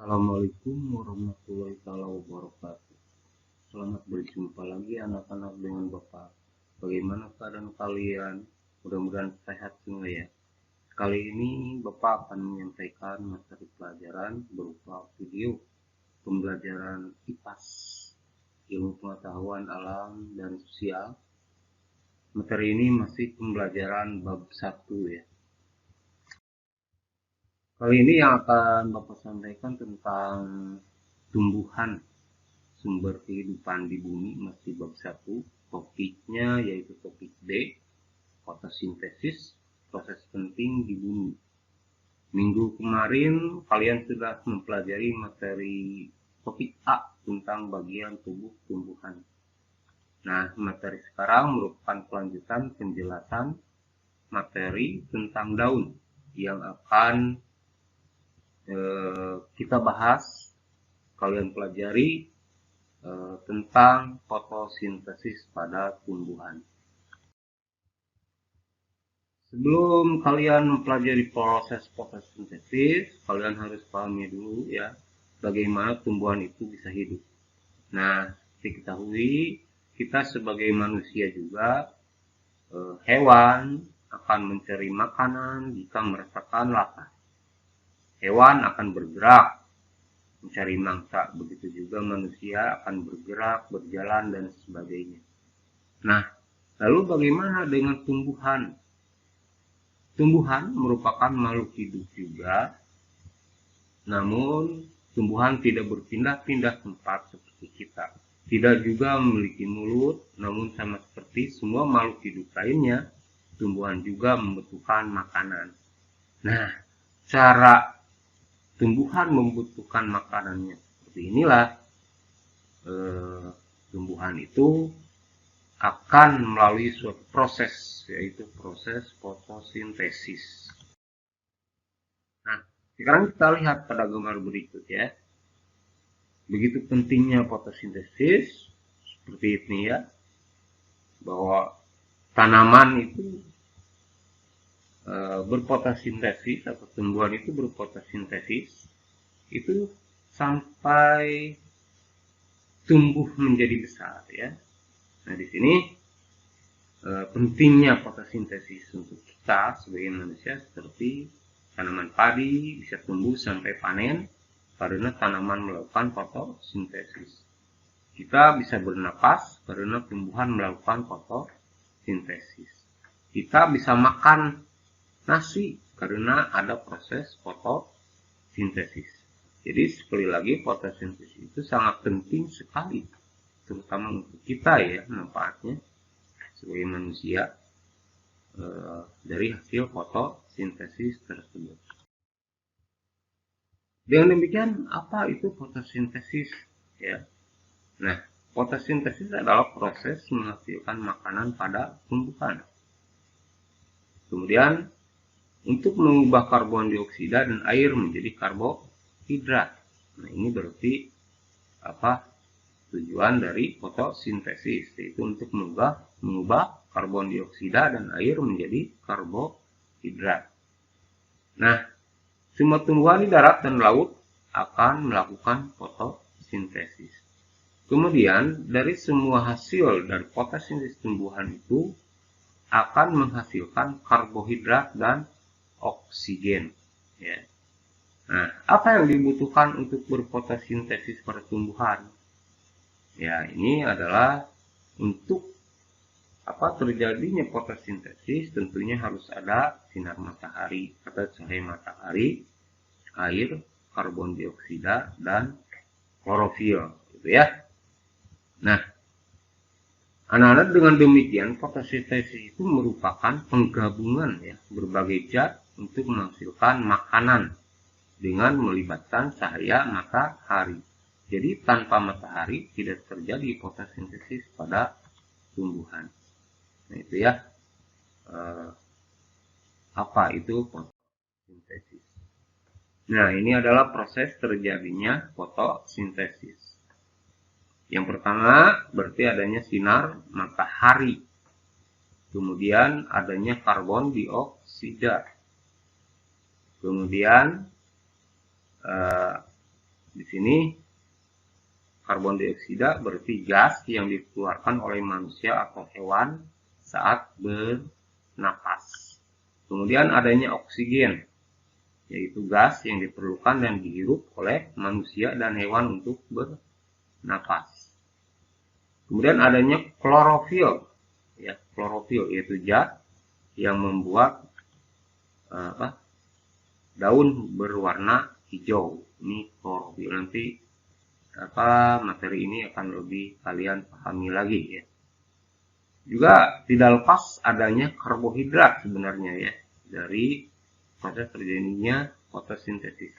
Assalamualaikum warahmatullahi wabarakatuh. Selamat berjumpa lagi anak-anak dengan Bapak. Bagaimana keadaan kalian? Mudah-mudahan sehat semua ya. Kali ini Bapak akan menyampaikan materi pelajaran berupa video pembelajaran IPAS, ilmu pengetahuan alam dan sosial. Materi ini masih pembelajaran bab 1 ya. Kali ini yang akan Bapak sampaikan tentang tumbuhan sumber kehidupan di bumi, masih bab 1. Topiknya yaitu topik B, fotosintesis, proses penting di bumi. Minggu kemarin kalian sudah mempelajari materi topik A tentang bagian tubuh tumbuhan. Nah, materi sekarang merupakan kelanjutan penjelasan materi tentang daun yang akan kita bahas, kalian pelajari tentang fotosintesis pada tumbuhan. Sebelum kalian mempelajari proses fotosintesis, kalian harus pahami dulu ya, bagaimana tumbuhan itu bisa hidup. Nah, diketahui kita sebagai manusia juga, hewan akan mencari makanan jika merasakan lapar. Hewan akan bergerak mencari mangsa, begitu juga manusia akan bergerak, berjalan, dan sebagainya. Nah, lalu bagaimana dengan tumbuhan? Tumbuhan merupakan makhluk hidup juga, namun tumbuhan tidak berpindah-pindah tempat seperti kita. Tidak juga memiliki mulut, namun sama seperti semua makhluk hidup lainnya, tumbuhan juga membutuhkan makanan. Nah, cara tumbuhan membutuhkan makanannya seperti inilah. Tumbuhan itu akan melalui suatu proses, yaitu proses fotosintesis. Nah, sekarang kita lihat pada gambar berikut ya. Begitu pentingnya fotosintesis, seperti ini ya, bahwa tanaman itu berfotosintesis atau tumbuhan itu berfotosintesis itu sampai tumbuh menjadi besar ya. Nah, di sini pentingnya fotosintesis untuk kita sebagai manusia, seperti tanaman padi bisa tumbuh sampai panen karena tanaman melakukan fotosintesis. Kita bisa bernapas karena tumbuhan melakukan fotosintesis. Kita bisa makan nasi karena ada proses fotosintesis. Jadi sekali lagi, fotosintesis itu sangat penting sekali, terutama untuk kita ya, manfaatnya sebagai manusia dari hasil fotosintesis tersebut. Dengan demikian, apa itu fotosintesis ya? Nah, fotosintesis adalah proses menghasilkan makanan pada tumbuhan. Kemudian untuk mengubah karbon dioksida dan air menjadi karbohidrat. Nah, ini berarti apa tujuan dari fotosintesis, yaitu untuk mengubah karbon dioksida dan air menjadi karbohidrat. Nah, semua tumbuhan di darat dan laut akan melakukan fotosintesis. Kemudian dari semua hasil dari fotosintesis tumbuhan itu akan menghasilkan karbohidrat dan oksigen ya. Nah, apa yang dibutuhkan untuk berfotosintesis pada tumbuhan? Ya, ini adalah untuk terjadinya fotosintesis tentunya harus ada sinar matahari atau cahaya matahari, air, karbon dioksida, dan klorofil gitu ya. Nah, anak-anak, dengan demikian fotosintesis itu merupakan penggabungan ya berbagai zat untuk menghasilkan makanan dengan melibatkan cahaya matahari. Jadi tanpa matahari tidak terjadi fotosintesis pada tumbuhan. Nah, itu ya, apa itu fotosintesis. Nah, ini adalah proses terjadinya fotosintesis. Yang pertama berarti adanya sinar matahari, kemudian adanya karbon dioksida, kemudian Di sini karbon dioksida berarti gas yang dikeluarkan oleh manusia atau hewan saat bernapas. Kemudian adanya oksigen, yaitu gas yang diperlukan dan dihirup oleh manusia dan hewan untuk bernapas. Kemudian adanya klorofil, ya, klorofil yaitu zat yang membuat daun berwarna hijau. Ini klorofil. Nanti materi ini akan lebih kalian pahami lagi, ya. Juga tidak lepas adanya karbohidrat sebenarnya, ya, dari proses terjadinya fotosintesis.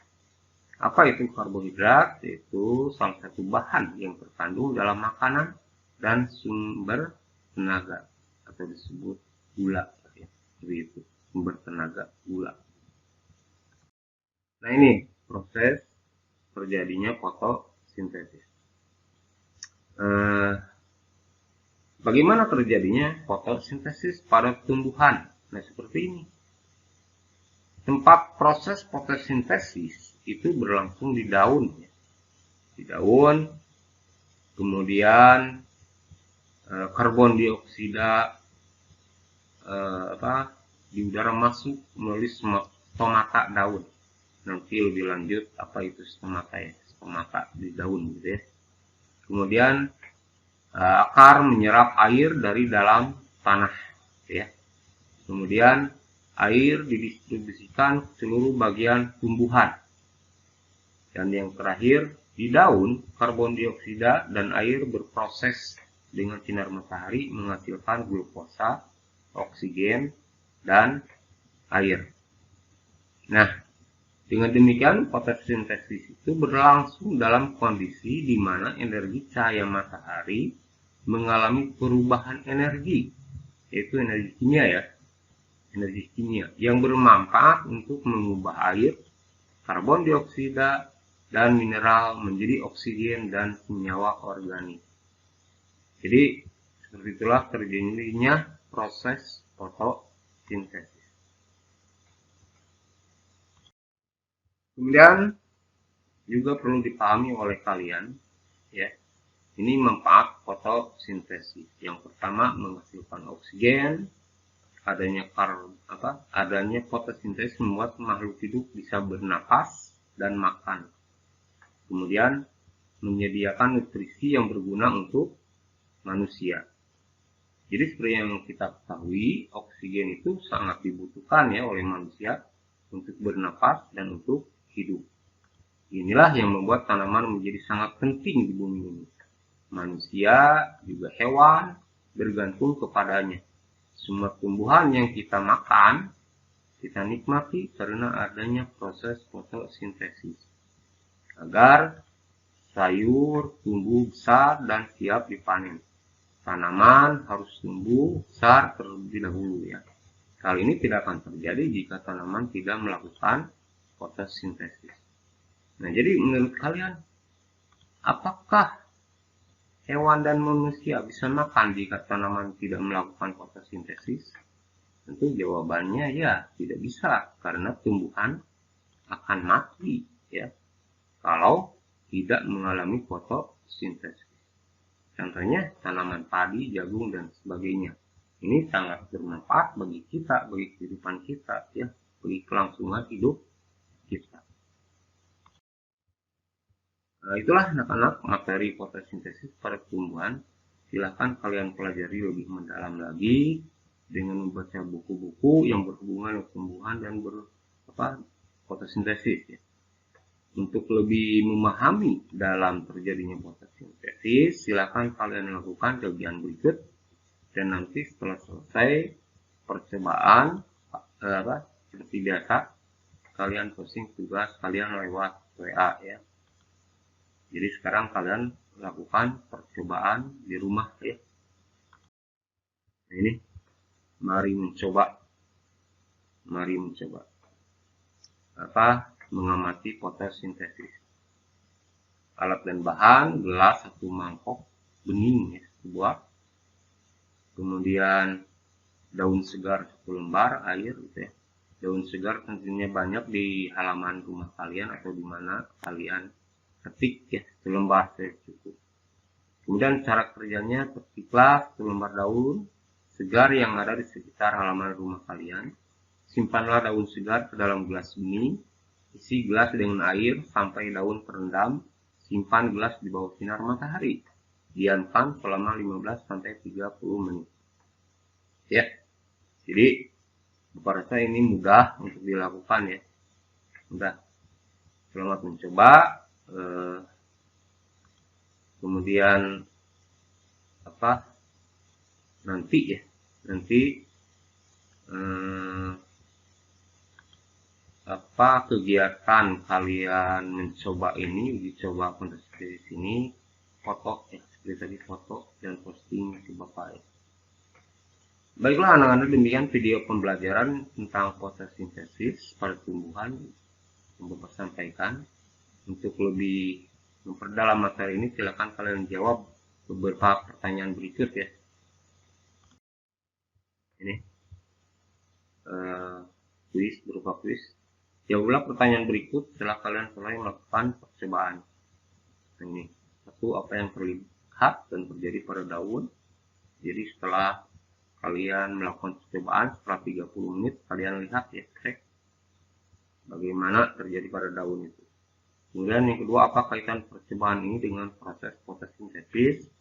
Apa itu karbohidrat? Yaitu salah satu bahan yang terkandung dalam makanan dan sumber tenaga, atau disebut gula, ya. Seperti itu, sumber tenaga gula. Nah, ini proses terjadinya fotosintesis. Bagaimana terjadinya fotosintesis pada tumbuhan? Nah, seperti ini. Tempat proses fotosintesis itu berlangsung di daun, ya. Di daun, kemudian karbon dioksida di udara masuk melalui stomata daun. Nanti lebih lanjut apa itu stomata, ya, stomata di daun, gitu, ya. Kemudian akar menyerap air dari dalam tanah, ya. Kemudian air didistribusikan ke seluruh bagian tumbuhan. Dan yang terakhir, di daun karbon dioksida dan air berproses dengan sinar matahari menghasilkan glukosa, oksigen, dan air. Nah, dengan demikian fotosintesis itu berlangsung dalam kondisi di mana energi cahaya matahari mengalami perubahan energi, yaitu energi kimia, ya, energi kimia yang bermanfaat untuk mengubah air, karbon dioksida, dan mineral menjadi oksigen dan senyawa organik. Jadi seperti itulah terjadinya proses fotosintesis. Kemudian juga perlu dipahami oleh kalian, ya, ini manfaat fotosintesis. Yang pertama menghasilkan oksigen, adanya fotosintesis membuat makhluk hidup bisa bernapas dan makan. Kemudian menyediakan nutrisi yang berguna untuk manusia. Jadi seperti yang kita ketahui, oksigen itu sangat dibutuhkan, ya, oleh manusia untuk bernapas dan untuk hidup. Inilah yang membuat tanaman menjadi sangat penting di bumi ini. Manusia juga hewan bergantung kepadanya. Semua tumbuhan yang kita makan, kita nikmati karena adanya proses fotosintesis. Agar sayur tumbuh besar dan siap dipanen. Tanaman harus tumbuh besar terlebih dahulu, ya. Hal ini tidak akan terjadi jika tanaman tidak melakukan fotosintesis. Nah, jadi menurut kalian, apakah hewan dan manusia bisa makan jika tanaman tidak melakukan fotosintesis? Tentu jawabannya ya, tidak bisa, karena tumbuhan akan mati, ya, kalau tidak mengalami fotosintesis. Contohnya tanaman padi, jagung, dan sebagainya. Ini sangat bermanfaat bagi kita, bagi kehidupan kita, ya, bagi kelangsungan hidup kita. Nah, itulah anak-anak materi fotosintesis pada tumbuhan. Silahkan kalian pelajari lebih mendalam lagi dengan membaca buku-buku yang berhubungan dengan tumbuhan dan fotosintesis, ya. Untuk lebih memahami dalam terjadinya fotosintesis, silahkan kalian lakukan kajian berikut, dan nanti setelah selesai percobaan seperti biasa, kalian posting tugas kalian lewat WA, ya. Jadi sekarang kalian lakukan percobaan di rumah, ya. Nah, ini mari mencoba mengamati fotosintesis. Alat dan bahan: gelas 1 mangkok bening, ya, sebuah. Kemudian daun segar 1 lembar, air, gitu, ya. Daun segar tentunya banyak di halaman rumah kalian atau di mana kalian ketik ya, 1 lembar saja cukup. Kemudian cara kerjanya, petiklah 1 lembar daun segar yang ada di sekitar halaman rumah kalian. Simpanlah daun segar ke dalam gelas ini. Isi gelas dengan air sampai daun terendam. Simpan gelas di bawah sinar matahari. Diamkan selama 15-30 menit. Ya, jadi Bapak rasa ini mudah untuk dilakukan ya. Mudah. Selamat mencoba. Kemudian nanti kegiatan kalian mencoba ini, uji coba seperti di sini, foto ya, seperti tadi foto dan posting ke Bapak ya. Baiklah anak-anak, demikian video pembelajaran tentang fotosintesis pada tumbuhan yang Bapak sampaikan. Untuk lebih memperdalam materi ini, silakan kalian jawab beberapa pertanyaan berikut ya. Ini kuis, berupa kuis. Jawablah pertanyaan berikut setelah kalian selesai melakukan percobaan. Ini satu, apa yang terlihat dan terjadi pada daun. Jadi setelah kalian melakukan percobaan, setelah 30 menit kalian lihat ya, cek bagaimana terjadi pada daun itu. Kemudian yang kedua, apa kaitan percobaan ini dengan proses fotosintesis?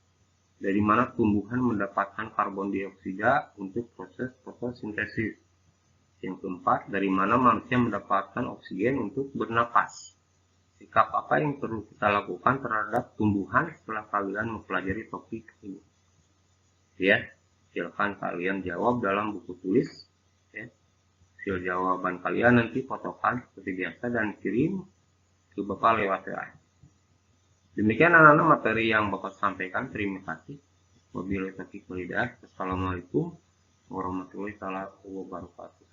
Dari mana tumbuhan mendapatkan karbon dioksida untuk proses fotosintesis? Yang keempat, dari mana manusia mendapatkan oksigen untuk bernapas? Sikap apa yang perlu kita lakukan terhadap tumbuhan setelah kalian mempelajari topik ini? Ya, silakan kalian jawab dalam buku tulis. Ya. Hasil jawaban kalian nanti fotokan seperti biasa dan kirim ke Bapak lewat WA. Demikian anak-anak materi yang Bapak sampaikan. Terima kasih. Wabillahi taufiq wal hidayah. Assalamualaikum warahmatullahi wabarakatuh.